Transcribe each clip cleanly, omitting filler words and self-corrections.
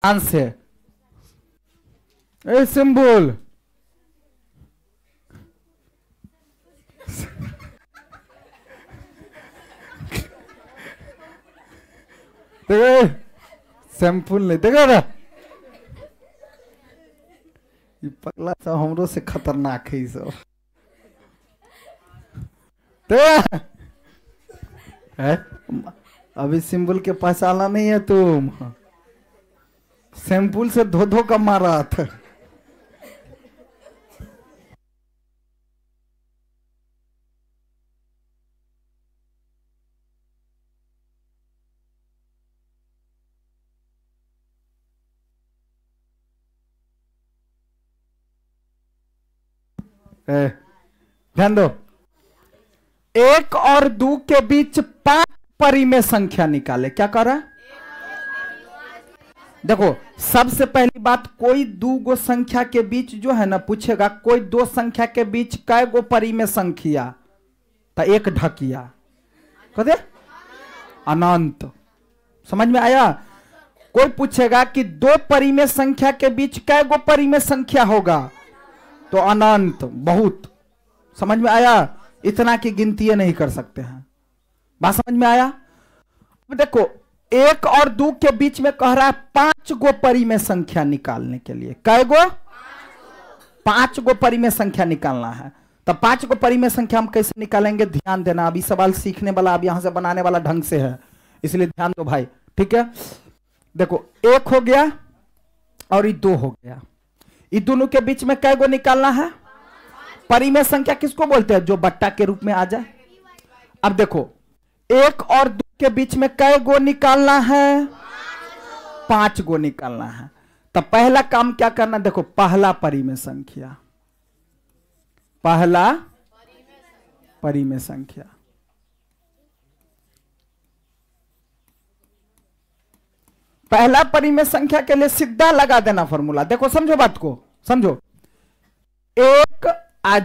ध्यान से। A symbol देखो, सैंपल नहीं देखो ना, ये पगला सब हमरो से खतरनाक है सब। है अभी सिंबल के पहचाना नहीं है तुम, सैंपल से धो धो का मारा था। ध्यान दो, 1 और 2 के बीच 5 परिमेय संख्या निकाले। क्या कर रहा है? देखो सबसे पहली बात, कोई दो गो संख्या के बीच जो है ना पूछेगा, कोई दो संख्या के बीच कै गो परिमेय संख्या, तो एक ढकिया कहते अनंत। समझ में आया? कोई पूछेगा कि दो परिमेय संख्या के बीच कै गो परिमेय संख्या होगा, तो अनंत, बहुत। समझ में आया? इतना की गिनती नहीं कर सकते हैं। बात समझ में आया? अब देखो 1 और 2 के बीच में कह रहा है 5 गो परिमेय संख्या निकालने के लिए। कै गो? 5 गो परिमेय संख्या निकालना है। तो 5 गो परिमेय संख्या हम कैसे निकालेंगे? ध्यान देना, अभी सवाल सीखने वाला, अब यहां से बनाने वाला ढंग से है, इसलिए ध्यान दो भाई, ठीक है? देखो 1 हो गया और ये 2 हो गया, ये दोनों के बीच में कै गो निकालना है? परिमेय संख्या किसको बोलते हैं? जो बट्टा के रूप में आ जाए। अब देखो 1 और 2 के बीच में कै गो निकालना है? 5 गो निकालना है। तो पहला काम क्या करना? देखो पहला परिमेय संख्या, पहला परिमेय संख्या, पहला परिमेय संख्या के लिए सीधा लगा देना फॉर्मूला। देखो समझो बात को, समझो। 1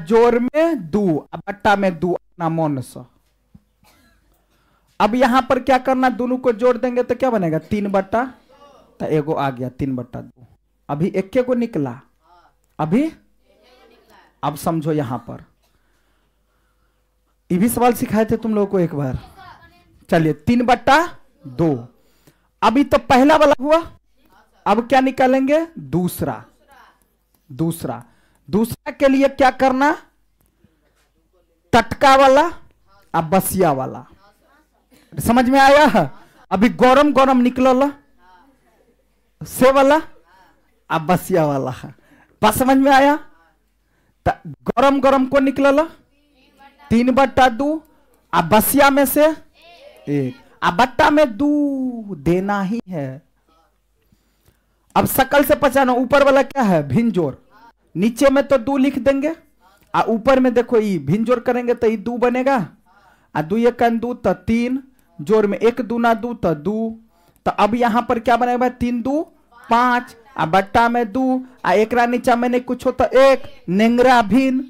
जोड़ में 2 बट्टा में 2 अपना मन से। अब यहां पर क्या करना? दोनों को जोड़ देंगे तो क्या बनेगा? 3 बट्टा, तो एगो आ गया 3 बट्टा 2। अभी एक को निकला, अभी अब समझो यहां पर, ये भी सवाल सिखाए थे तुम लोगों को एक बार। चलिए 3 बट्टा 2, अभी तो पहला वाला हुआ, अब क्या निकालेंगे? दूसरा। दूसरा के लिए क्या करना? टटका वाला अब बसिया वाला। समझ में आया है? अभी गरम गरम निकलल से वाला, अब बसिया वाला है। बात समझ में आया? गरम गरम को निकलल 3 बट्टा 2, अब बसिया में से 1, अब बट्टा में 2 देना ही है। अब सकल से पहचानो, ऊपर वाला क्या है? भिन्न, नीचे में तो 2 लिख देंगे, और ऊपर में देखो ये भिन्न करेंगे तो ये 2 बनेगा, और 2 1 2 तो 3, जोड़ में 1 दूना 2 तो 2। तो अब यहां पर क्या बनेगा? 3 2 5, और बट्टा में 2, और एक नीचा में नहीं कुछ हो तो 1, नेंगरा भिन्न,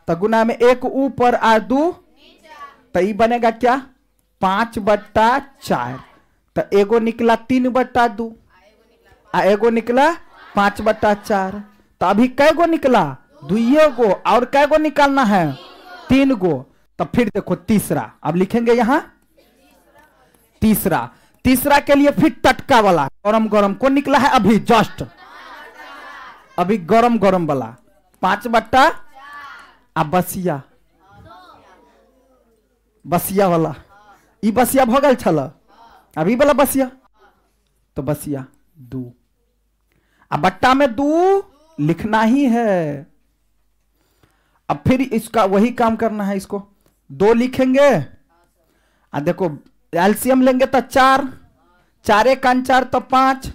तो गुना में 1 ऊपर और 2, तो ये बनेगा क्या? 5 बट्टा 4। तो एगो निकला 3 बट्टा 2, और एगो निकला 5 बट्टा 4। तो अभी कै गो निकला? 2 गो, और कै गो निकालना है? 3 गो। तो फिर देखो तीसरा, अब लिखेंगे यहां तीसरा के लिए फिर टटका वाला गरम गरम को निकला है, अभी जस्ट, अभी गरम गरम वाला 5 बट्टा, अब बसिया वाला, ई बसिया भगल छल, अभी वाला बसिया, तो बसिया 2, अब बट्टा में 2 लिखना ही है। अब फिर इसका वही काम करना है, इसको 2 लिखेंगे, देखो एलसीएम लेंगे तो 4, 4 1 4 तो 5,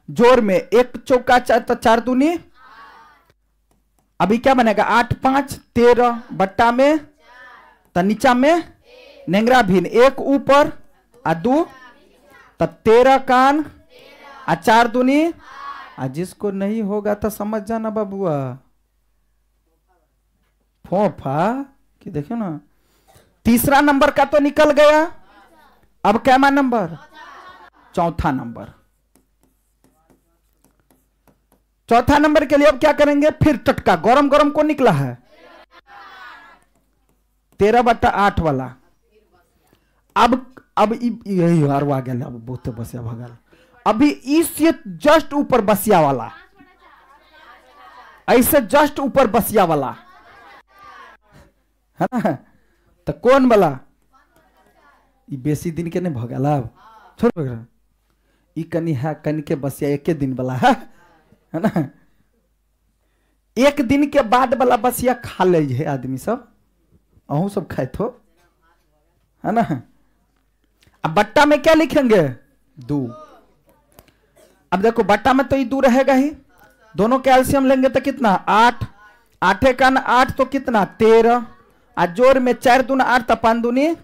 जोड़ में 1 चौका 4 तो 4 दूनी, अभी क्या बनेगा? 8 5 13, बट्टा में तो नीचा में नेंगरा भिन्न, 1 ऊपर और 2, तो 13 कान और 4 दूनी, जिसको नहीं होगा तो समझ जाना बाबुआ, फोफा कि देखियो ना। तीसरा नंबर का तो निकल गया, अब क्या नंबर? चौथा नंबर। चौथा नंबर के लिए अब क्या करेंगे, फिर टटका गरम गरम को निकला है 13/8 वाला। अब यही हार आ गया, अब बहुत बसिया भगल। अभी इससे जस्ट ऊपर बसिया वाला, ऐसे जस्ट ऊपर बसिया वाला है ना, तो कौन वाला, बेसी दिन के नहीं भगल, अब छोड़ ई कनी है, कनी के बसिया एक दिन वाला है ना, एक दिन के बाद वाला बसिया खा ले है आदमी सब, अहू सब खाए थो है ना। अब बट्टा में क्या लिखेंगे, 2। अब देखो बट्टा में तो ये 2 रहेगा ही, दोनों कैल्शियम लेंगे तो कितना 8, 8 का 8 तो कितना 13, और जोड़ में 4 दूना 8 तो 5 दूनी,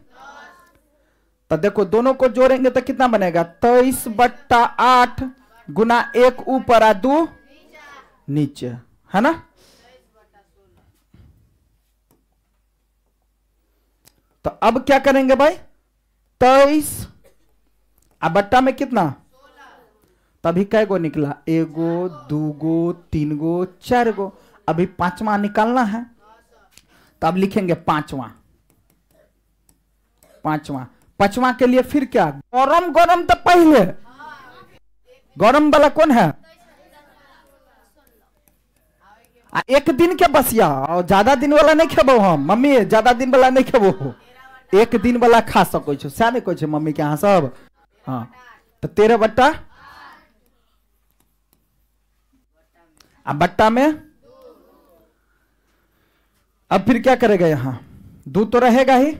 तो देखो दोनों को जोड़ेंगे तो कितना बनेगा 23/8 गुना 1 ऊपर और 2 नीचे, है ना। तो अब क्या करेंगे भाई, 23 अब बट्टा में कितना, तभी कै गो निकला, 1 गो 2 गो 3 गो 4 गो, अभी 5वां निकालना है, तो अब लिखेंगे 5वां। 5वां के लिए फिर क्या, गरम गरम तो पहले, गरम वाला कौन है, एक दिन के बसिया, और ज्यादा दिन वाला नहीं खेबो हम, मम्मी ज्यादा दिन वाला नहीं खेबो, एक दिन वाला खा सको छो, सह नहीं कहो मम्मी के यहाँ सब। हाँ तो 13/, अब बट्टा में, अब फिर क्या करेगा, यहां 2 तो रहेगा ही,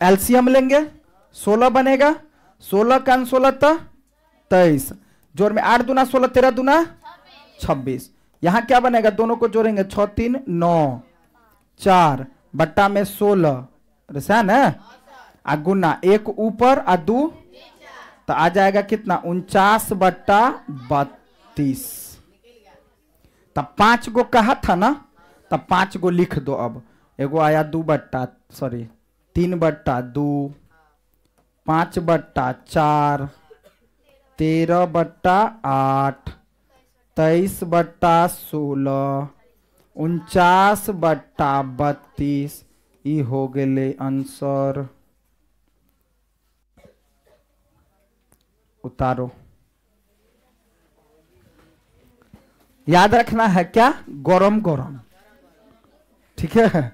एलसीएम लेंगे 16 बनेगा, 16 का 16 तो 23, जोड़ में 8 दूना 16, 13 दूना 26, यहां क्या बनेगा, दोनों को जोड़ेंगे 6 3 9 4 बट्टा में 16 ना, आ गुना 1 ऊपर और 2, तो आ जाएगा कितना 49/32, तब 5 गो कहा था ना, तब 5 गो लिख दो। अब एगो आया 3/2, 5/4, 13/8, 23/16, 49/32, ई हो गए आंसर। उतारो, याद रखना है क्या, गरम गरम, ठीक है।